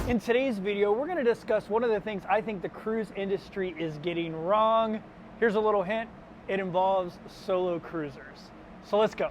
In today's video, we're going to discuss one of the things I think the cruise industry is getting wrong. Here's a little hint. It involves solo cruisers. So let's go.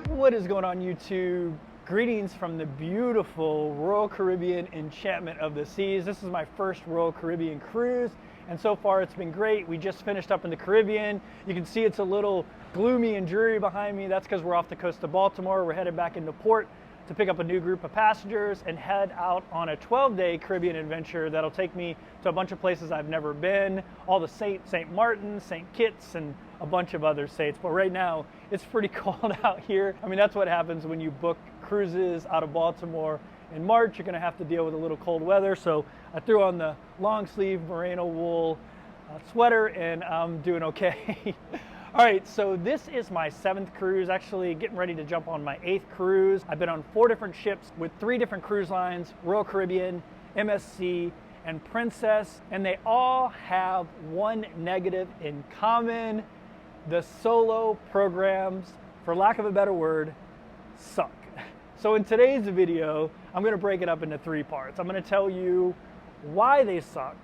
What is going on, YouTube? Greetings from the beautiful Royal Caribbean enchantment of the seas. This is my first Royal Caribbean cruise, and so far it's been great. We just finished up in the Caribbean. You can see it's a little gloomy and dreary behind me. That's because we're off the coast of Baltimore. We're headed back into port to pick up a new group of passengers and head out on a 12-day Caribbean adventure that'll take me to a bunch of places I've never been, all the St. Martin, St. Kitts, and a bunch of other states. But right now, it's pretty cold out here. I mean, that's what happens when you book cruises out of Baltimore in March. You're gonna have to deal with a little cold weather. So I threw on the long sleeve merino wool sweater and I'm doing okay. All right, so this is my 7th cruise, actually getting ready to jump on my 8th cruise. I've been on 4 different ships with 3 different cruise lines, Royal Caribbean, MSC, and Princess, and they all have one negative in common. The solo programs, for lack of a better word, suck. So in today's video, I'm gonna break it up into 3 parts. I'm gonna tell you why they suck.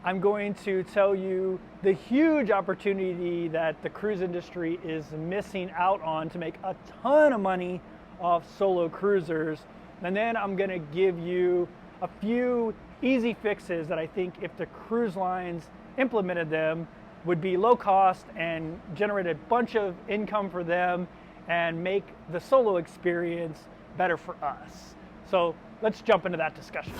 I'm going to tell you the huge opportunity that the cruise industry is missing out on to make a ton of money off solo cruisers. And then I'm gonna give you a few easy fixes that I think if the cruise lines implemented them would be low cost and generate a bunch of income for them and make the solo experience better for us. So let's jump into that discussion.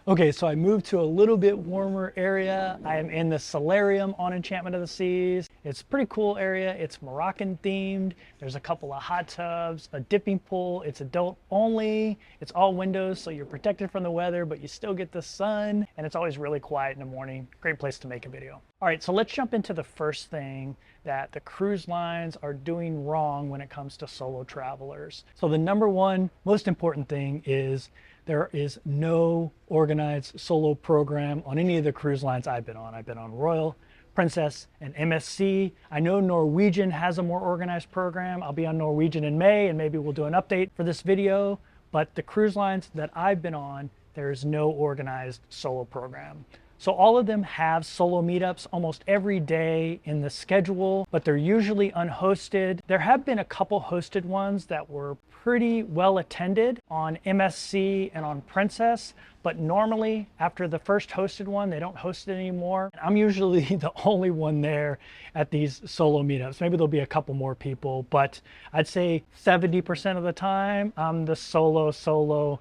Okay, so I moved to a little bit warmer area. I am in the solarium on Enchantment of the Seas. It's a pretty cool area. It's Moroccan themed. There's a couple of hot tubs, a dipping pool. It's adult only. It's all windows, so you're protected from the weather, but you still get the sun, and it's always really quiet in the morning. Great place to make a video. All right, so let's jump into the first thing that the cruise lines are doing wrong when it comes to solo travelers. So the number one most important thing is there is no organized solo program on any of the cruise lines I've been on. I've been on Royal, Princess, and MSC. I know Norwegian has a more organized program. I'll be on Norwegian in May, and maybe we'll do an update for this video. But the cruise lines that I've been on, there's no organized solo program. So all of them have solo meetups almost every day in the schedule, but they're usually unhosted. There have been a couple hosted ones that were pretty well attended on MSC and on Princess, but normally after the first hosted one, they don't host it anymore. I'm usually the only one there at these solo meetups. Maybe there'll be a couple more people, but I'd say 70% of the time, I'm the solo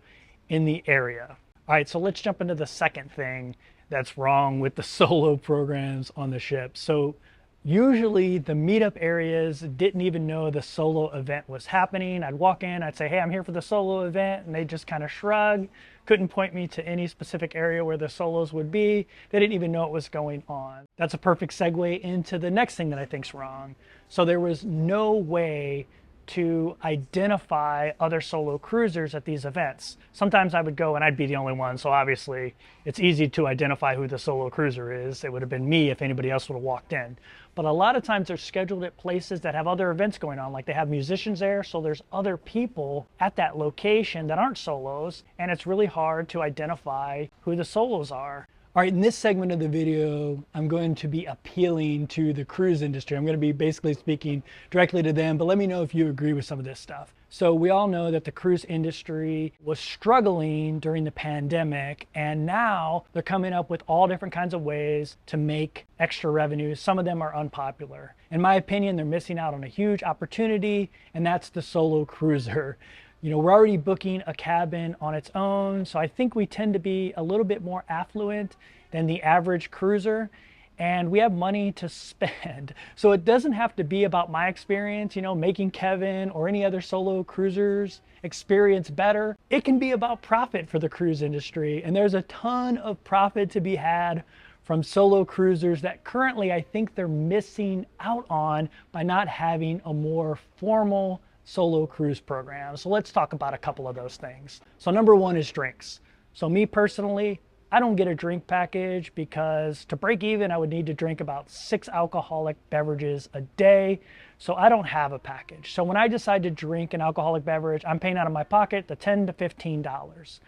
in the area. All right, so let's jump into the second thing that's wrong with the solo programs on the ship. So usually the meetup areas didn't even know the solo event was happening. I'd walk in, I'd say, hey, I'm here for the solo event, and they just kind of shrug, couldn't point me to any specific area where the solos would be. They didn't even know it was going on. That's a perfect segue into the next thing that I think's wrong. So there was no way to identify other solo cruisers at these events. Sometimes I would go and I'd be the only one, so obviously it's easy to identify who the solo cruiser is. It would have been me if anybody else would have walked in. But a lot of times they're scheduled at places that have other events going on, like they have musicians there, so there's other people at that location that aren't solos, and it's really hard to identify who the solos are. All right, in this segment of the video, I'm going to be appealing to the cruise industry. I'm going to be basically speaking directly to them, but let me know if you agree with some of this stuff. So we all know that the cruise industry was struggling during the pandemic, and now they're coming up with all different kinds of ways to make extra revenue. Some of them are unpopular. In my opinion, they're missing out on a huge opportunity, and that's the solo cruiser. You know, we're already booking a cabin on its own, so I think we tend to be a little bit more affluent than the average cruiser, and we have money to spend. So it doesn't have to be about my experience, you know, making Kevin or any other solo cruisers experience better. It can be about profit for the cruise industry, and there's a ton of profit to be had from solo cruisers that currently I think they're missing out on by not having a more formal solo cruise program. So let's talk about a couple of those things. So number one is drinks. So me personally, I don't get a drink package because to break even, I would need to drink about 6 alcoholic beverages a day. So I don't have a package. So when I decide to drink an alcoholic beverage, I'm paying out of my pocket the $10 to $15.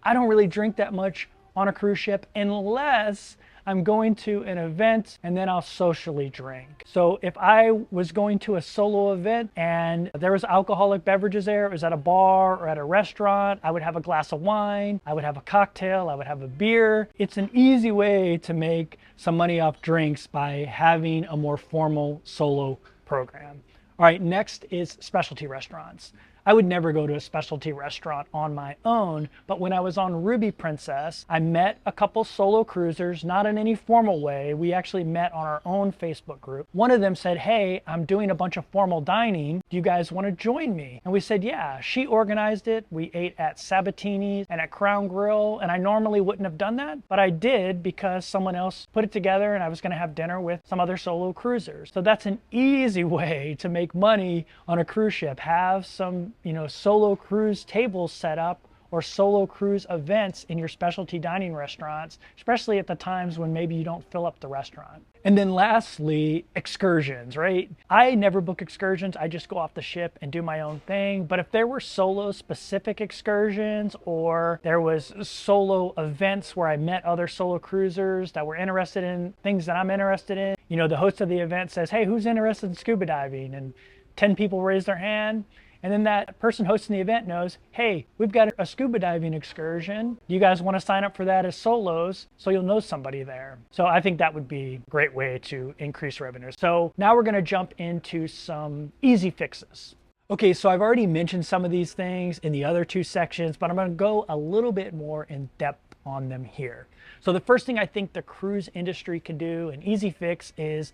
I don't really drink that much on a cruise ship unless I'm going to an event and then I'll socially drink. So if I was going to a solo event and there was alcoholic beverages there, it was at a bar or at a restaurant, I would have a glass of wine, I would have a cocktail, I would have a beer. It's an easy way to make some money off drinks by having a more formal solo program. All right, next is specialty restaurants. I would never go to a specialty restaurant on my own, but when I was on Ruby Princess, I met a couple solo cruisers, not in any formal way. We actually met on our own Facebook group. One of them said, hey, I'm doing a bunch of formal dining. Do you guys want to join me? And we said, yeah. She organized it. We ate at Sabatini's and at Crown Grill, and I normally wouldn't have done that, but I did because someone else put it together and I was going to have dinner with some other solo cruisers. So that's an easy way to make money on a cruise ship. Have some solo cruise tables set up or solo cruise events in your specialty dining restaurants, especially at the times when maybe you don't fill up the restaurant. And then lastly, excursions, right? I never book excursions. I just go off the ship and do my own thing. But if there were solo specific excursions or there was solo events where I met other solo cruisers that were interested in things that I'm interested in, the host of the event says, hey, who's interested in scuba diving? And 10 people raise their hand. And then that person hosting the event knows, hey, we've got a scuba diving excursion. Do you guys want to sign up for that as solos? So you'll know somebody there. So I think that would be a great way to increase revenue. So now we're going to jump into some easy fixes. Okay, so I've already mentioned some of these things in the other two sections, but I'm going to go a little bit more in depth on them here. So the first thing I think the cruise industry can do, an easy fix, is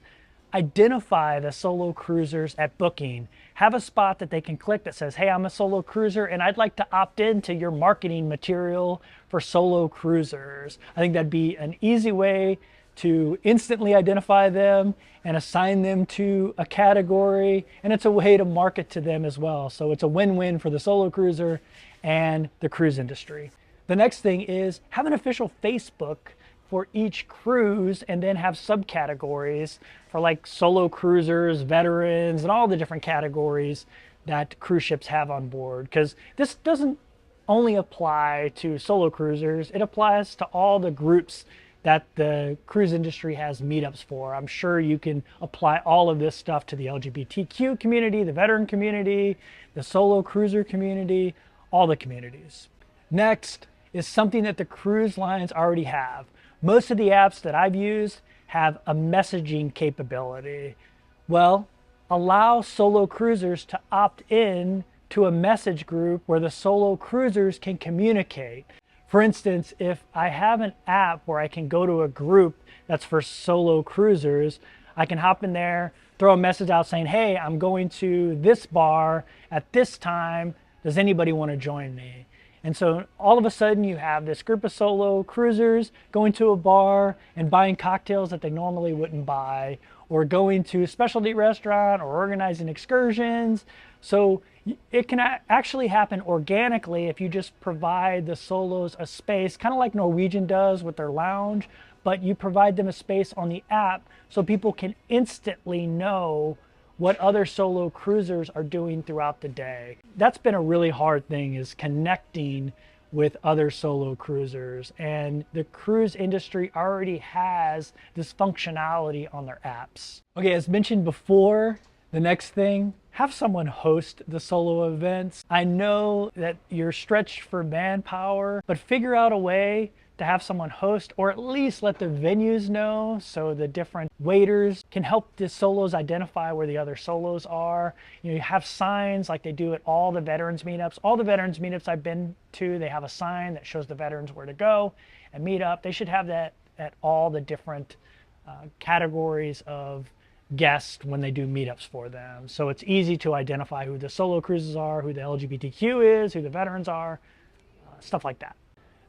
identify the solo cruisers at booking. Have a spot that they can click that says, hey, I'm a solo cruiser and I'd like to opt into your marketing material for solo cruisers. I think that'd be an easy way to instantly identify them and assign them to a category, and it's a way to market to them as well. So it's a win-win for the solo cruiser and the cruise industry. The next thing is have an official Facebook for each cruise and then have subcategories for like solo cruisers, veterans, and all the different categories that cruise ships have on board. Because this doesn't only apply to solo cruisers, it applies to all the groups that the cruise industry has meetups for. I'm sure you can apply all of this stuff to the LGBTQ community, the veteran community, the solo cruiser community, all the communities. Next is something that the cruise lines already have. Most of the apps that I've used have a messaging capability. Well, allow solo cruisers to opt in to a message group where the solo cruisers can communicate. For instance, if I have an app where I can go to a group that's for solo cruisers, I can hop in there, throw a message out saying, hey, I'm going to this bar at this time. Does anybody want to join me? And so all of a sudden you have this group of solo cruisers going to a bar and buying cocktails that they normally wouldn't buy, or going to a specialty restaurant or organizing excursions. So it can actually happen organically if you just provide the solos a space, kind of like Norwegian does with their lounge, but you provide them a space on the app so people can instantly know what other solo cruisers are doing throughout the day. That's been a really hard thing, is connecting with other solo cruisers. And the cruise industry already has this functionality on their apps. Okay, as mentioned before, the next thing, have someone host the solo events. I know that you're stretched for manpower, but figure out a way to have someone host, or at least let the venues know so the different waiters can help the solos identify where the other solos are. You have signs like they do at all the veterans meetups. All the veterans meetups I've been to, they have a sign that shows the veterans where to go and meet up. They should have that at all the different categories of guests when they do meetups for them. So it's easy to identify who the solo cruises are, who the LGBTQ is, who the veterans are, stuff like that.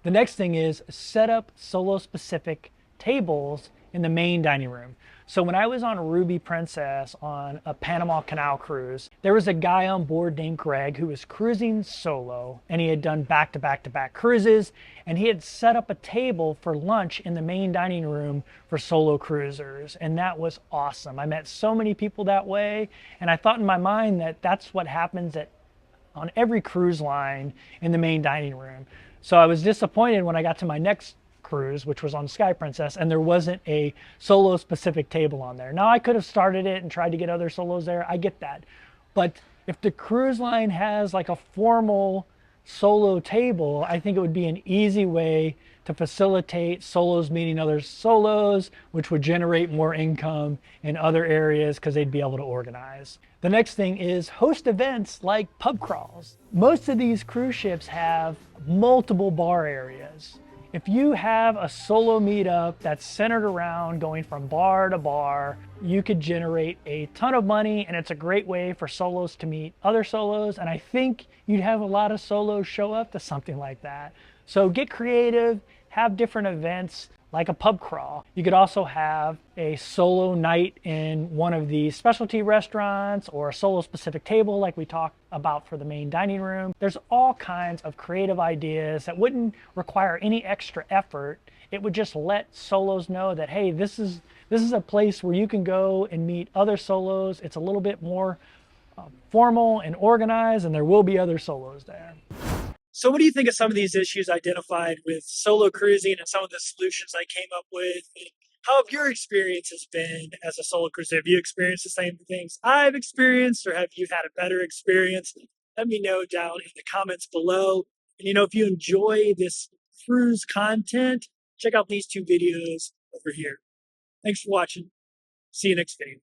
The next thing is set up solo specific tables in the main dining room. So when I was on Ruby Princess on a Panama Canal cruise, there was a guy on board named Greg who was cruising solo, and he had done back-to-back-to-back cruises, and he had set up a table for lunch in the main dining room for solo cruisers, and that was awesome. I met so many people that way, and I thought in my mind that that's what happens on every cruise line in the main dining room. So I was disappointed when I got to my next cruise, which was on Sky Princess, and there wasn't a solo specific table on there. Now I could have started it and tried to get other solos there. I get that. But if the cruise line has like a formal solo table, I think it would be an easy way to facilitate solos meeting other solos, which would generate more income in other areas because they'd be able to organize. The next thing is host events like pub crawls. Most of these cruise ships have multiple bar areas. If you have a solo meetup that's centered around going from bar to bar, you could generate a ton of money, and it's a great way for solos to meet other solos. And I think you'd have a lot of solos show up to something like that. So get creative, have different events like a pub crawl. You could also have a solo night in one of the specialty restaurants or a solo specific table like we talked about for the main dining room. There's all kinds of creative ideas that wouldn't require any extra effort. It would just let solos know that, hey, this is a place where you can go and meet other solos. It's a little bit more formal and organized, and there will be other solos there. So what do you think of some of these issues identified with solo cruising and some of the solutions I came up with? And how have your experiences been as a solo cruiser? Have you experienced the same things I've experienced, or have you had a better experience? Let me know down in the comments below. And if you enjoy this cruise content, check out these two videos over here. Thanks for watching. See you next video.